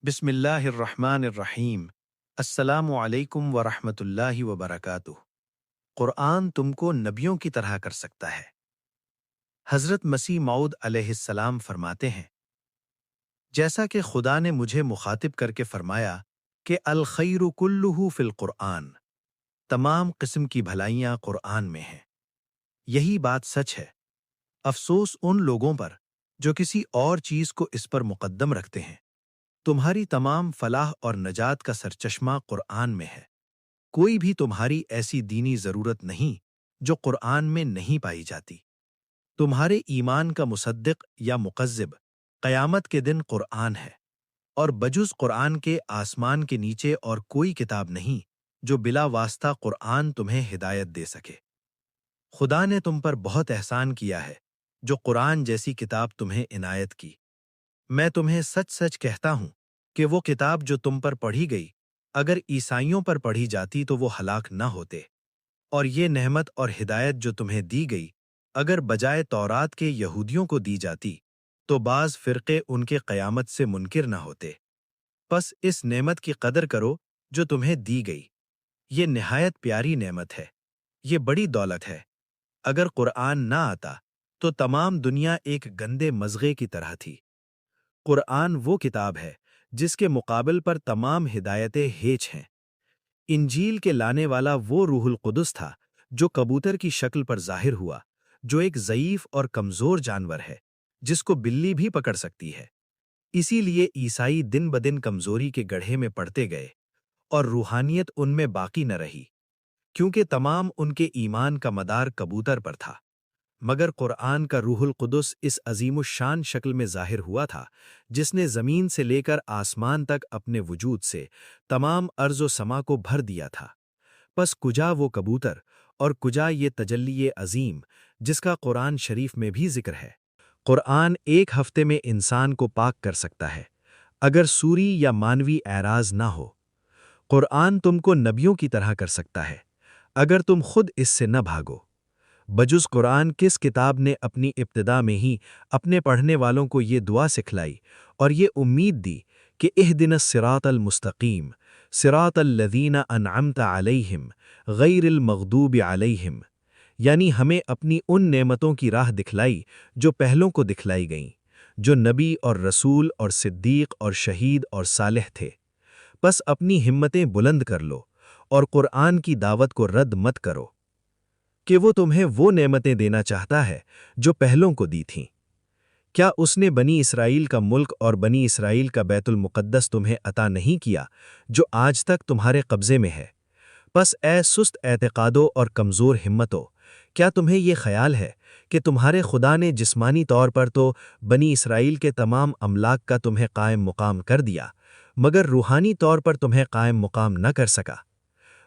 بسم اللہ الرحمن الرحیم۔ السلام علیکم ورحمۃ اللہ وبرکاتہ۔ قرآن تم کو نبیوں کی طرح کر سکتا ہے۔ حضرت مسیح موعود علیہ السلام فرماتے ہیں، جیسا کہ خدا نے مجھے مخاطب کر کے فرمایا کہ الخیر کلہ فی القرآن، تمام قسم کی بھلائیاں قرآن میں ہیں۔ یہی بات سچ ہے۔ افسوس ان لوگوں پر جو کسی اور چیز کو اس پر مقدم رکھتے ہیں۔ تمہاری تمام فلاح اور نجات کا سرچشمہ قرآن میں ہے۔ کوئی بھی تمہاری ایسی دینی ضرورت نہیں جو قرآن میں نہیں پائی جاتی۔ تمہارے ایمان کا مصدق یا مکذب قیامت کے دن قرآن ہے، اور بجز قرآن کے آسمان کے نیچے اور کوئی کتاب نہیں جو بلا واسطہ قرآن تمہیں ہدایت دے سکے۔ خدا نے تم پر بہت احسان کیا ہے جو قرآن جیسی کتاب تمہیں عنایت کی۔ میں تمہیں سچ سچ کہتا ہوں کہ وہ کتاب جو تم پر پڑھی گئی اگر عیسائیوں پر پڑھی جاتی تو وہ ہلاک نہ ہوتے، اور یہ نعمت اور ہدایت جو تمہیں دی گئی اگر بجائے تورات کے یہودیوں کو دی جاتی تو بعض فرقے ان کے قیامت سے منکر نہ ہوتے۔ پس اس نعمت کی قدر کرو جو تمہیں دی گئی۔ یہ نہایت پیاری نعمت ہے، یہ بڑی دولت ہے۔ اگر قرآن نہ آتا تو تمام دنیا ایک گندے مضغے کی طرح تھی۔ قرآن وہ کتاب ہے جس کے مقابل پر تمام ہدایتیں ہیچ ہیں۔ انجیل کے لانے والا وہ روح القدس تھا جو کبوتر کی شکل پر ظاہر ہوا، جو ایک ضعیف اور کمزور جانور ہے جس کو بلی بھی پکڑ سکتی ہے۔ اسی لیے عیسائی دن بدن کمزوری کے گڑھے میں پڑتے گئے اور روحانیت ان میں باقی نہ رہی، کیونکہ تمام ان کے ایمان کا مدار کبوتر پر تھا۔ مگر قرآن کا روح القدس اس عظیم الشان شکل میں ظاہر ہوا تھا جس نے زمین سے لے کر آسمان تک اپنے وجود سے تمام ارض و سما کو بھر دیا تھا۔ پس کجا وہ کبوتر اور کجا یہ تجلی عظیم جس کا قرآن شریف میں بھی ذکر ہے۔ قرآن ایک ہفتے میں انسان کو پاک کر سکتا ہے اگر سوری یا مانوی اعراض نہ ہو۔ قرآن تم کو نبیوں کی طرح کر سکتا ہے اگر تم خود اس سے نہ بھاگو۔ بجز قرآن کس کتاب نے اپنی ابتدا میں ہی اپنے پڑھنے والوں کو یہ دعا سکھلائی اور یہ امید دی کہ اہدنا الصراط المستقیم صراط الذین انعمت علیہم غیر المغضوب علیہم، یعنی ہمیں اپنی ان نعمتوں کی راہ دکھلائی جو پہلوں کو دکھلائی گئیں، جو نبی اور رسول اور صدیق اور شہید اور صالح تھے۔ بس اپنی ہمتیں بلند کر لو اور قرآن کی دعوت کو رد مت کرو کہ وہ تمہیں وہ نعمتیں دینا چاہتا ہے جو پہلوں کو دی تھیں۔ کیا اس نے بنی اسرائیل کا ملک اور بنی اسرائیل کا بیت المقدس تمہیں عطا نہیں کیا جو آج تک تمہارے قبضے میں ہے؟ پس اے سست اعتقادو اور کمزور ہمتو، کیا تمہیں یہ خیال ہے کہ تمہارے خدا نے جسمانی طور پر تو بنی اسرائیل کے تمام املاک کا تمہیں قائم مقام کر دیا مگر روحانی طور پر تمہیں قائم مقام نہ کر سکا؟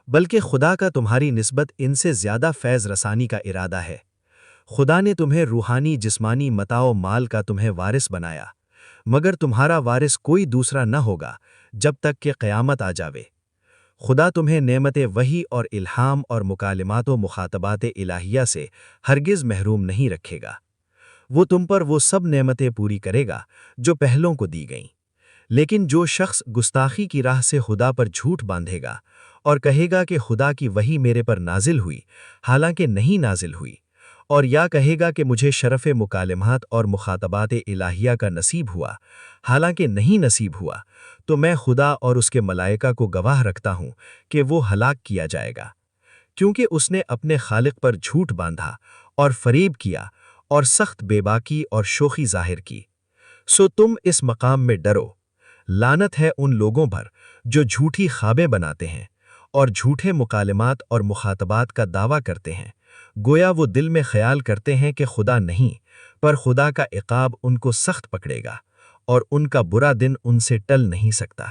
بلکہ خدا کا تمہاری نسبت ان سے زیادہ فیض رسانی کا ارادہ ہے۔ خدا نے تمہیں روحانی جسمانی متاع و مال کا تمہیں وارث بنایا، مگر تمہارا وارث کوئی دوسرا نہ ہوگا جب تک کہ قیامت آ جاوے۔ خدا تمہیں نعمت وحی اور الہام اور مکالمات و مخاطبات الہیہ سے ہرگز محروم نہیں رکھے گا۔ وہ تم پر وہ سب نعمتیں پوری کرے گا جو پہلوں کو دی گئیں۔ لیکن جو شخص گستاخی کی راہ سے خدا پر جھوٹ باندھے گا اور کہے گا کہ خدا کی وحی میرے پر نازل ہوئی حالانکہ نہیں نازل ہوئی، اور یا کہے گا کہ مجھے شرف مکالمات اور مخاطبات الہیہ کا نصیب ہوا حالانکہ نہیں نصیب ہوا، تو میں خدا اور اس کے ملائکہ کو گواہ رکھتا ہوں کہ وہ ہلاک کیا جائے گا، کیونکہ اس نے اپنے خالق پر جھوٹ باندھا اور فریب کیا اور سخت بے باکی اور شوخی ظاہر کی۔ سو تم اس مقام میں ڈرو۔ لعنت ہے ان لوگوں پر جو جھوٹی خوابیں بناتے ہیں اور جھوٹے مکالمات اور مخاطبات کا دعویٰ کرتے ہیں، گویا وہ دل میں خیال کرتے ہیں کہ خدا نہیں، پر خدا کا عقاب ان کو سخت پکڑے گا اور ان کا برا دن ان سے ٹل نہیں سکتا۔